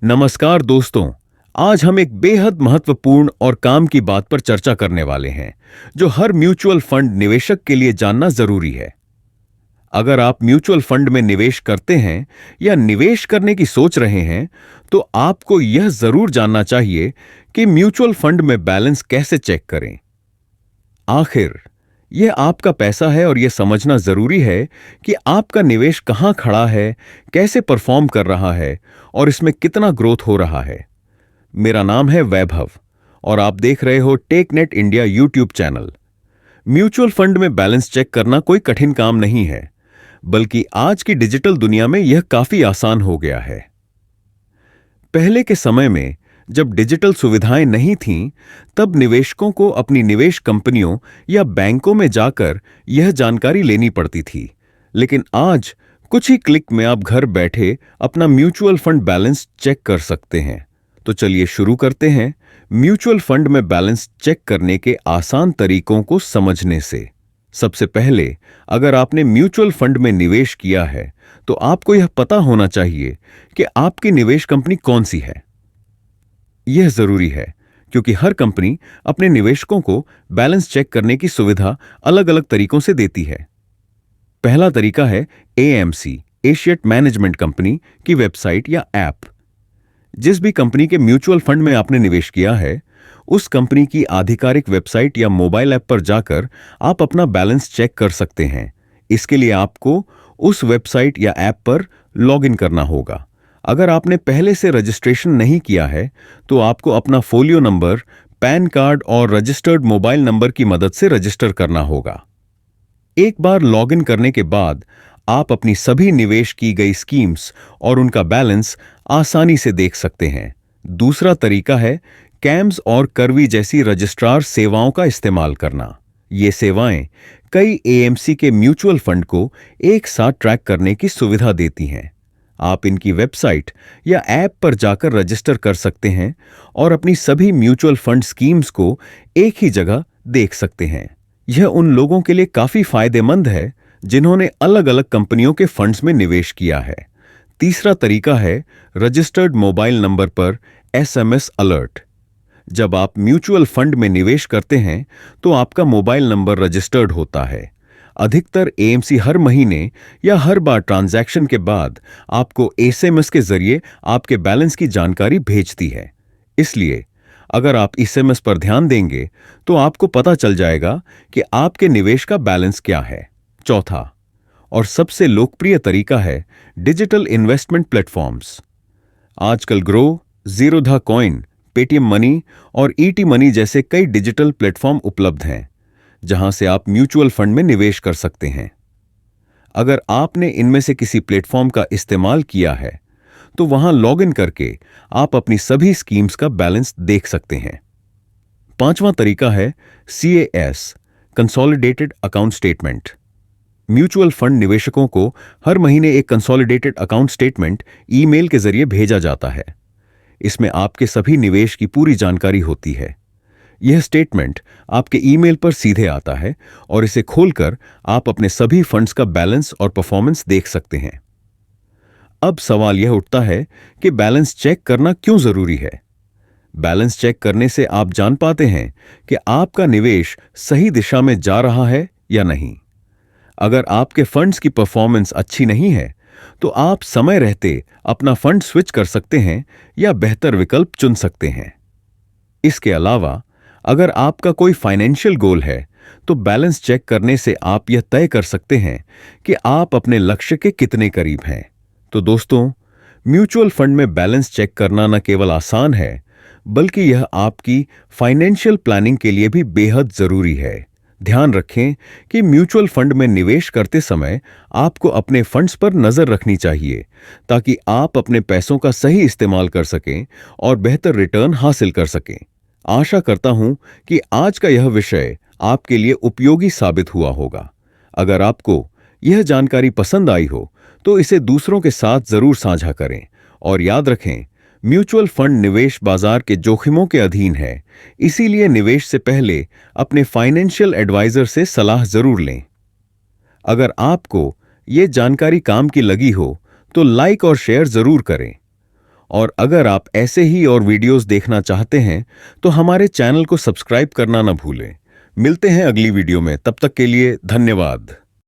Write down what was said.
नमस्कार दोस्तों। आज हम एक बेहद महत्वपूर्ण और काम की बात पर चर्चा करने वाले हैं, जो हर म्यूचुअल फंड निवेशक के लिए जानना जरूरी है। अगर आप म्यूचुअल फंड में निवेश करते हैं या निवेश करने की सोच रहे हैं, तो आपको यह जरूर जानना चाहिए कि म्यूचुअल फंड में बैलेंस कैसे चेक करें। आखिर यह आपका पैसा है और यह समझना जरूरी है कि आपका निवेश कहां खड़ा है, कैसे परफॉर्म कर रहा है और इसमें कितना ग्रोथ हो रहा है। मेरा नाम है वैभव और आप देख रहे हो Technet India YouTube channel. Mutual fund में बैलेंस चेक करना कोई कठिन काम नहीं है, बल्कि आज की डिजिटल दुनिया में यह काफी आसान हो गया है। पहले के समय में जब डिजिटल सुविधाएं नहीं थीं, तब निवेशकों को अपनी निवेश कंपनियों या बैंकों में जाकर यह जानकारी लेनी पड़ती थी। लेकिन आज कुछ ही क्लिक में आप घर बैठे अपना म्यूचुअल फंड बैलेंस चेक कर सकते हैं। तो चलिए शुरू करते हैं म्यूचुअल फंड में बैलेंस चेक करने के आसान तरीकों को समझने से। सबसे पहले, अगर आपने म्यूचुअल फंड में निवेश किया है, तो आपको यह पता होना चाहिए कि आपकी निवेश कंपनी कौन सी है। यह जरूरी है क्योंकि हर कंपनी अपने निवेशकों को बैलेंस चेक करने की सुविधा अलग अलग तरीकों से देती है। पहला तरीका है एएमसी, एशियट मैनेजमेंट कंपनी की वेबसाइट या ऐप। जिस भी कंपनी के म्यूचुअल फंड में आपने निवेश किया है, उस कंपनी की आधिकारिक वेबसाइट या मोबाइल ऐप पर जाकर आप अपना बैलेंस चेक कर सकते हैं। इसके लिए आपको उस वेबसाइट या ऐप पर लॉगिन करना होगा। अगर आपने पहले से रजिस्ट्रेशन नहीं किया है, तो आपको अपना फोलियो नंबर, पैन कार्ड और रजिस्टर्ड मोबाइल नंबर की मदद से रजिस्टर करना होगा। एक बार लॉगिन करने के बाद आप अपनी सभी निवेश की गई स्कीम्स और उनका बैलेंस आसानी से देख सकते हैं। दूसरा तरीका है कैम्स और करवी जैसी रजिस्ट्रार सेवाओं का इस्तेमाल करना। ये सेवाएं कई एएमसी के म्यूचुअल फंड को एक साथ ट्रैक करने की सुविधा देती हैं। आप इनकी वेबसाइट या ऐप पर जाकर रजिस्टर कर सकते हैं और अपनी सभी म्यूचुअल फंड स्कीम्स को एक ही जगह देख सकते हैं। यह उन लोगों के लिए काफी फायदेमंद है जिन्होंने अलग अलग कंपनियों के फंड्स में निवेश किया है। तीसरा तरीका है रजिस्टर्ड मोबाइल नंबर पर एसएमएस अलर्ट। जब आप म्यूचुअल फंड में निवेश करते हैं, तो आपका मोबाइल नंबर रजिस्टर्ड होता है। अधिकतर एएमसी हर महीने या हर बार ट्रांजैक्शन के बाद आपको एसएमएस के जरिए आपके बैलेंस की जानकारी भेजती है। इसलिए अगर आप एसएमएस पर ध्यान देंगे, तो आपको पता चल जाएगा कि आपके निवेश का बैलेंस क्या है। चौथा और सबसे लोकप्रिय तरीका है डिजिटल इन्वेस्टमेंट प्लेटफॉर्म्स। आजकल grow, Zerodha coin, Paytm money और ईटी मनी जैसे कई डिजिटल प्लेटफॉर्म उपलब्ध हैं, जहां से आप म्यूचुअल फंड में निवेश कर सकते हैं। अगर आपने इनमें से किसी प्लेटफॉर्म का इस्तेमाल किया है, तो वहां लॉगिन करके आप अपनी सभी स्कीम्स का बैलेंस देख सकते हैं। पांचवां तरीका है CAS, consolidated account statement. Mutual fund निवेशकों को हर महीने एक कंसोलिडेटेड अकाउंट स्टेटमेंट ईमेल के जरिए भेजा जाता है। इसमें आपके सभी निवेश की पूरी जानकारी होती है। यह स्टेटमेंट आपके ईमेल पर सीधे आता है और इसे खोलकर आप अपने सभी फंड्स का बैलेंस और परफॉर्मेंस देख सकते हैं। अब सवाल यह उठता है कि बैलेंस चेक करना क्यों जरूरी है। बैलेंस चेक करने से आप जान पाते हैं कि आपका निवेश सही दिशा में जा रहा है या नहीं। अगर आपके फंड्स की परफॉर्मेंस अच्छी नहीं है, तो आप समय रहते अपना फंड स्विच कर सकते हैं या बेहतर विकल्प चुन सकते हैं। इसके अलावा अगर आपका कोई फाइनेंशियल गोल है, तो बैलेंस चेक करने से आप यह तय कर सकते हैं कि आप अपने लक्ष्य के कितने करीब हैं। तो दोस्तों, म्यूचुअल फंड में बैलेंस चेक करना न केवल आसान है, बल्कि यह आपकी फाइनेंशियल प्लानिंग के लिए भी बेहद जरूरी है। ध्यान रखें कि म्यूचुअल फंड में निवेश करते समय आपको अपने फंड्स पर नजर रखनी चाहिए, ताकि आप अपने पैसों का सही इस्तेमाल कर सकें और बेहतर रिटर्न हासिल कर सकें। आशा करता हूं कि आज का यह विषय आपके लिए उपयोगी साबित हुआ होगा। अगर आपको यह जानकारी पसंद आई हो, तो इसे दूसरों के साथ जरूर साझा करें और याद रखें, म्यूचुअल फंड निवेश बाजार के जोखिमों के अधीन है, इसीलिए निवेश से पहले अपने फाइनेंशियल एडवाइजर से सलाह जरूर लें। अगर आपको ये जानकारी काम की लगी हो, तो लाइक और शेयर जरूर करें और अगर आप ऐसे ही और वीडियोस देखना चाहते हैं तो हमारे चैनल को सब्सक्राइब करना ना भूलें। मिलते हैं अगली वीडियो में, तब तक के लिए धन्यवाद।